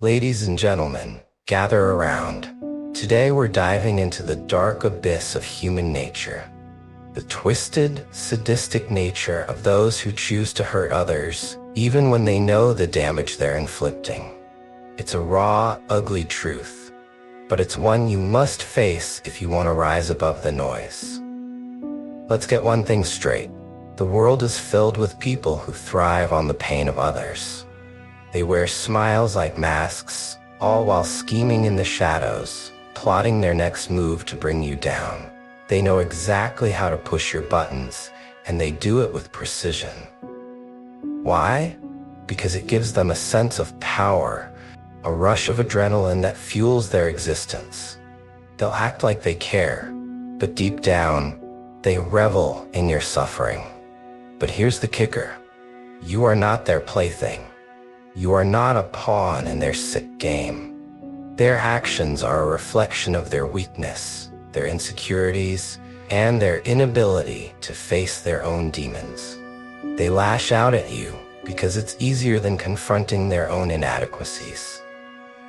Ladies and gentlemen, gather around. Today we're diving into the dark abyss of human nature. The twisted, sadistic nature of those who choose to hurt others, even when they know the damage they're inflicting. It's a raw, ugly truth, but it's one you must face if you want to rise above the noise. Let's get one thing straight. The world is filled with people who thrive on the pain of others. They wear smiles like masks, all while scheming in the shadows, plotting their next move to bring you down. They know exactly how to push your buttons, and they do it with precision. Why? Because it gives them a sense of power, a rush of adrenaline that fuels their existence. They'll act like they care, but deep down, they revel in your suffering. But here's the kicker. You are not their plaything. You are not a pawn in their sick game. Their actions are a reflection of their weakness, their insecurities, and their inability to face their own demons. They lash out at you because it's easier than confronting their own inadequacies.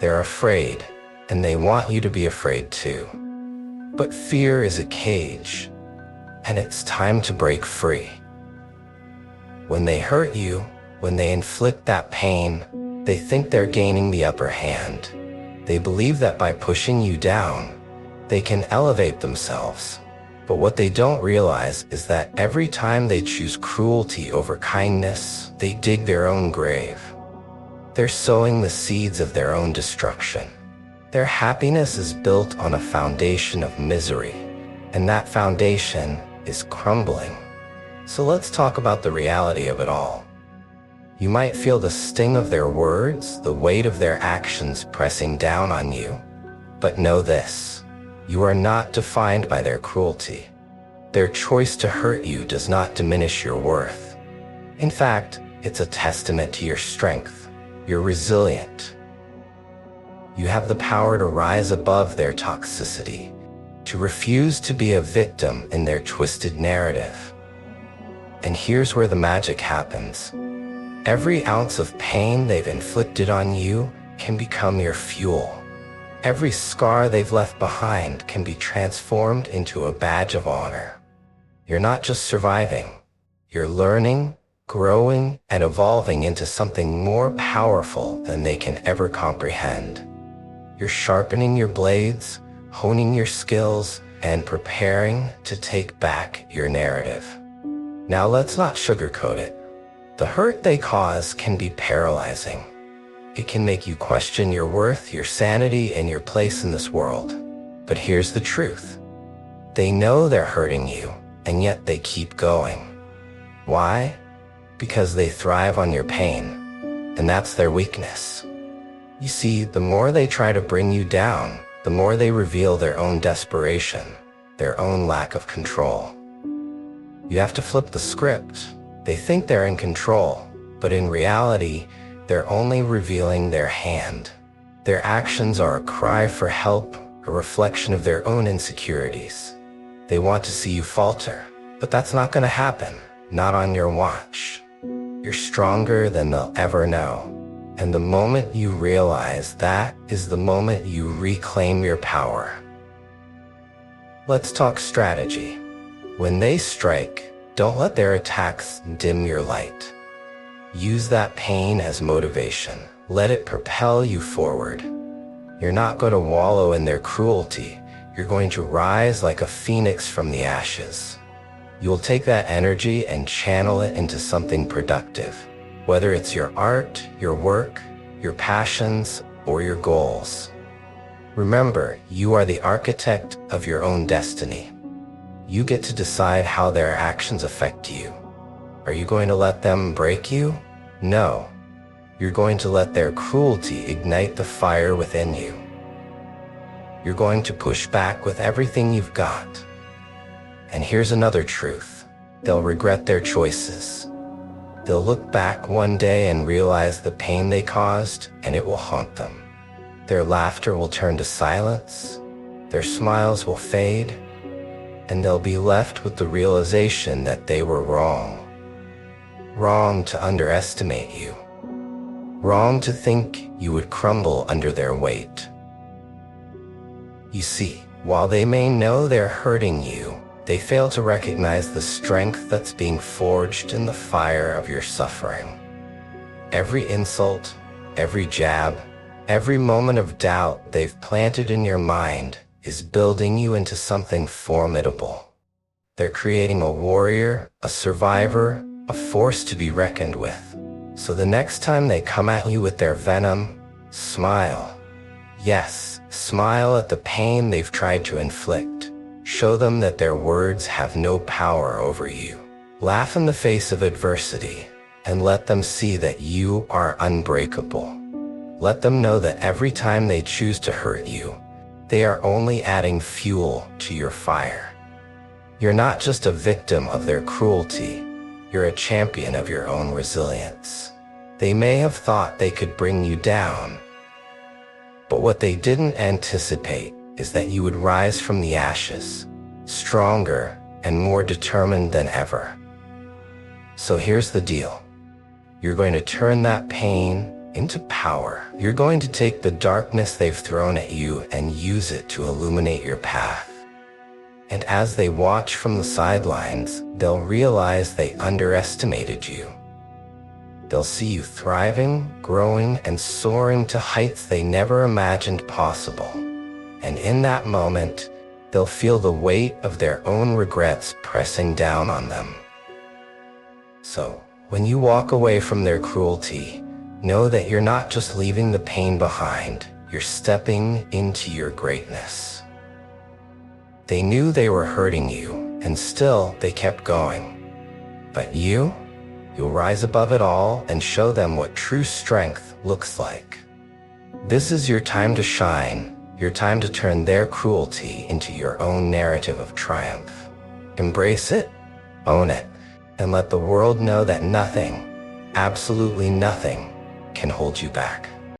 They're afraid, and they want you to be afraid too. But fear is a cage, and it's time to break free. When they hurt you, when they inflict that pain, they think they're gaining the upper hand. They believe that by pushing you down, they can elevate themselves. But what they don't realize is that every time they choose cruelty over kindness, they dig their own grave. They're sowing the seeds of their own destruction. Their happiness is built on a foundation of misery, and that foundation is crumbling. So let's talk about the reality of it all. You might feel the sting of their words, the weight of their actions pressing down on you. But know this, you are not defined by their cruelty. Their choice to hurt you does not diminish your worth. In fact, it's a testament to your strength. You're resilient. You have the power to rise above their toxicity, to refuse to be a victim in their twisted narrative. And here's where the magic happens. Every ounce of pain they've inflicted on you can become your fuel. Every scar they've left behind can be transformed into a badge of honor. You're not just surviving. You're learning, growing, and evolving into something more powerful than they can ever comprehend. You're sharpening your blades, honing your skills, and preparing to take back your narrative. Now let's not sugarcoat it. The hurt they cause can be paralyzing. It can make you question your worth, your sanity, and your place in this world. But here's the truth. They know they're hurting you, and yet they keep going. Why? Because they thrive on your pain, and that's their weakness. You see, the more they try to bring you down, the more they reveal their own desperation, their own lack of control. You have to flip the script. They think they're in control, but in reality, they're only revealing their hand. Their actions are a cry for help, a reflection of their own insecurities. They want to see you falter, but that's not going to happen, not on your watch. You're stronger than they'll ever know. And the moment you realize that is the moment you reclaim your power. Let's talk strategy. When they strike, don't let their attacks dim your light. Use that pain as motivation. Let it propel you forward. You're not going to wallow in their cruelty. You're going to rise like a phoenix from the ashes. You'll take that energy and channel it into something productive, whether it's your art, your work, your passions, or your goals. Remember, you are the architect of your own destiny. You get to decide how their actions affect you. Are you going to let them break you? No. You're going to let their cruelty ignite the fire within you. You're going to push back with everything you've got. And here's another truth. They'll regret their choices. They'll look back one day and realize the pain they caused, and it will haunt them. Their laughter will turn to silence. Their smiles will fade. And they'll be left with the realization that they were wrong. Wrong to underestimate you. Wrong to think you would crumble under their weight. You see, while they may know they're hurting you, they fail to recognize the strength that's being forged in the fire of your suffering. Every insult, every jab, every moment of doubt they've planted in your mind is building you into something formidable. They're creating a warrior, a survivor, a force to be reckoned with. So the next time they come at you with their venom, smile. Yes, smile at the pain they've tried to inflict. Show them that their words have no power over you. Laugh in the face of adversity and let them see that you are unbreakable. Let them know that every time they choose to hurt you, they are only adding fuel to your fire. You're not just a victim of their cruelty, you're a champion of your own resilience. They may have thought they could bring you down, but what they didn't anticipate is that you would rise from the ashes, stronger and more determined than ever. So here's the deal. You're going to turn that pain into power. You're going to take the darkness they've thrown at you and use it to illuminate your path. And as they watch from the sidelines, they'll realize they underestimated you. They'll see you thriving, growing, and soaring to heights they never imagined possible. And in that moment, they'll feel the weight of their own regrets pressing down on them. So, when you walk away from their cruelty, know that you're not just leaving the pain behind, you're stepping into your greatness. They knew they were hurting you, and still they kept going. But you'll rise above it all and show them what true strength looks like. This is your time to shine, your time to turn their cruelty into your own narrative of triumph. Embrace it, own it, and let the world know that nothing, absolutely nothing, can hold you back.